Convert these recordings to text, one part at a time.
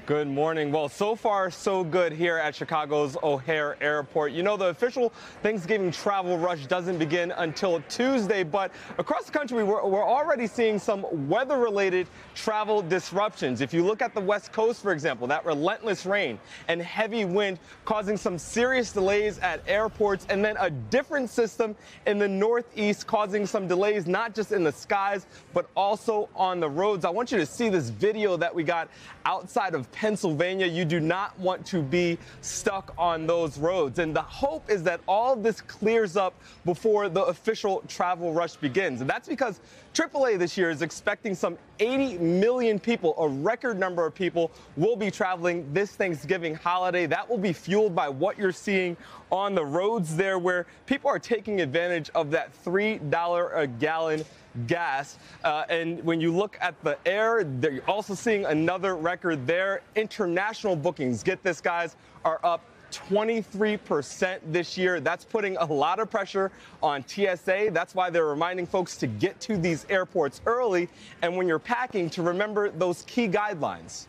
Good morning. Well, so far, so good here at Chicago's O'Hare Airport. You know, the official Thanksgiving travel rush doesn't begin until Tuesday, but across the country, we're already seeing some weather-related travel disruptions. If you look at the West Coast, for example, that relentless rain and heavy wind causing some serious delays at airports, and then a different system in the Northeast causing some delays, not just in the skies, but also on the roads. I want you to see this video that we got outside of Pennsylvania. You do not want to be stuck on those roads. And the hope is that all this clears up before the official travel rush begins. And that's because AAA this year is expecting some 80 million people, a record number of people, will be traveling this Thanksgiving holiday. That will be fueled by what you're seeing on the roads there, where people are taking advantage of that $3 a gallon gas. And when you look at the air, you're also seeing another record there. International bookings, get this, guys, are up 23% this year. That's putting a lot of pressure on TSA. That's why they're reminding folks to get to these airports early, and when you're packing, to remember those key guidelines.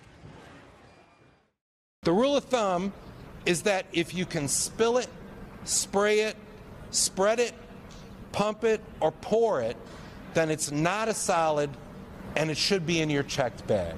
The rule of thumb is that if you can spill it, spray it, spread it, pump it, or pour it, then it's not a solid, and it should be in your checked bag.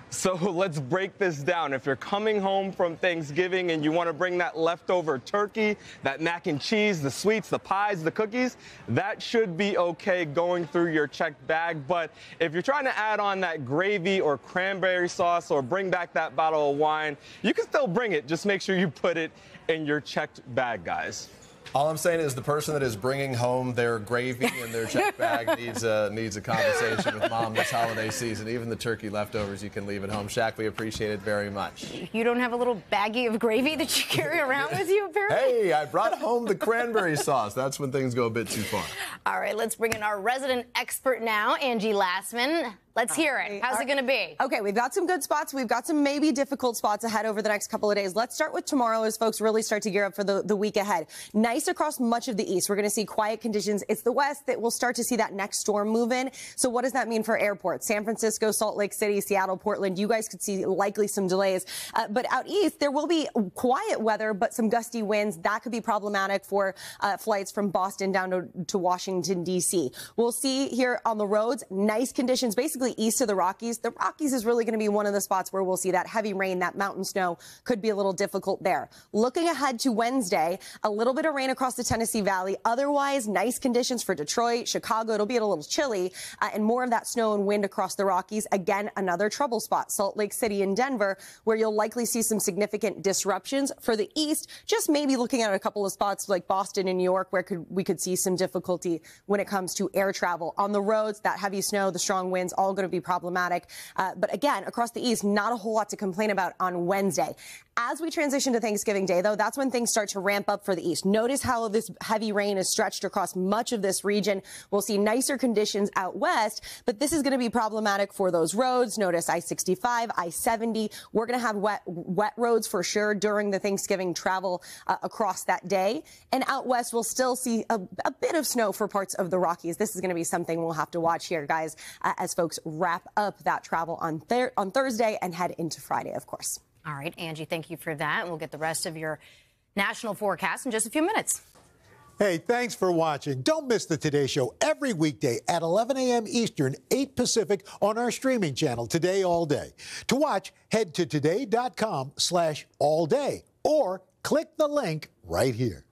So let's break this down. If you're coming home from Thanksgiving and you want to bring that leftover turkey, that mac and cheese, the sweets, the pies, the cookies, that should be okay going through your checked bag. But if you're trying to add on that gravy or cranberry sauce or bring back that bottle of wine, you can still bring it. Just make sure you put it in your checked bag, guys. All I'm saying is the person that is bringing home their gravy and their check bag needs a conversation with Mom this holiday season. Even the turkey leftovers you can leave at home. Shaq, we appreciate it very much. You don't have a little baggie of gravy that you carry around with you, apparently? Hey, I brought home the cranberry sauce. That's when things go a bit too far. All right, let's bring in our resident expert now, Angie Lassman. Let's hear it. How's it going to be? Okay, we've got some good spots. We've got some maybe difficult spots ahead over the next couple of days. Let's start with tomorrow as folks really start to gear up for the week ahead. Nice across much of the east. We're going to see quiet conditions. It's the west that we'll start to see that next storm move in. So what does that mean for airports? San Francisco, Salt Lake City, Seattle, Portland. You guys could see likely some delays. But out east, there will be quiet weather, but some gusty winds. That could be problematic for flights from Boston down to Washington, D.C. We'll see here on the roads, nice conditions basically east of the Rockies. The Rockies is really going to be one of the spots where we'll see that heavy rain, that mountain snow could be a little difficult there. Looking ahead to Wednesday, a little bit of rain across the Tennessee Valley. Otherwise, nice conditions for Detroit, Chicago. It'll be a little chilly and more of that snow and wind across the Rockies. Again, another trouble spot, Salt Lake City and Denver, where you'll likely see some significant disruptions. For the east, just maybe looking at a couple of spots like Boston and New York where we could see some difficulty when it comes to air travel. On the roads, that heavy snow, the strong winds, all going to be problematic. But again, across the east, not a whole lot to complain about on Wednesday. As we transition to Thanksgiving Day, though, that's when things start to ramp up for the east. Notice how this heavy rain is stretched across much of this region. We'll see nicer conditions out west, but this is going to be problematic for those roads. Notice I-65, I-70. We're going to have wet roads for sure during the Thanksgiving travel across that day. And out west, we'll still see a bit of snow for parts of the Rockies. This is going to be something we'll have to watch here, guys, as folks wrap up that travel on Thursday and head into Friday, of course. All right, Angie, thank you for that. And we'll get the rest of your national forecast in just a few minutes. Hey, thanks for watching. Don't miss the Today Show every weekday at 11 a.m. Eastern, 8 Pacific on our streaming channel, Today All Day. To watch, head to today.com/allday or click the link right here.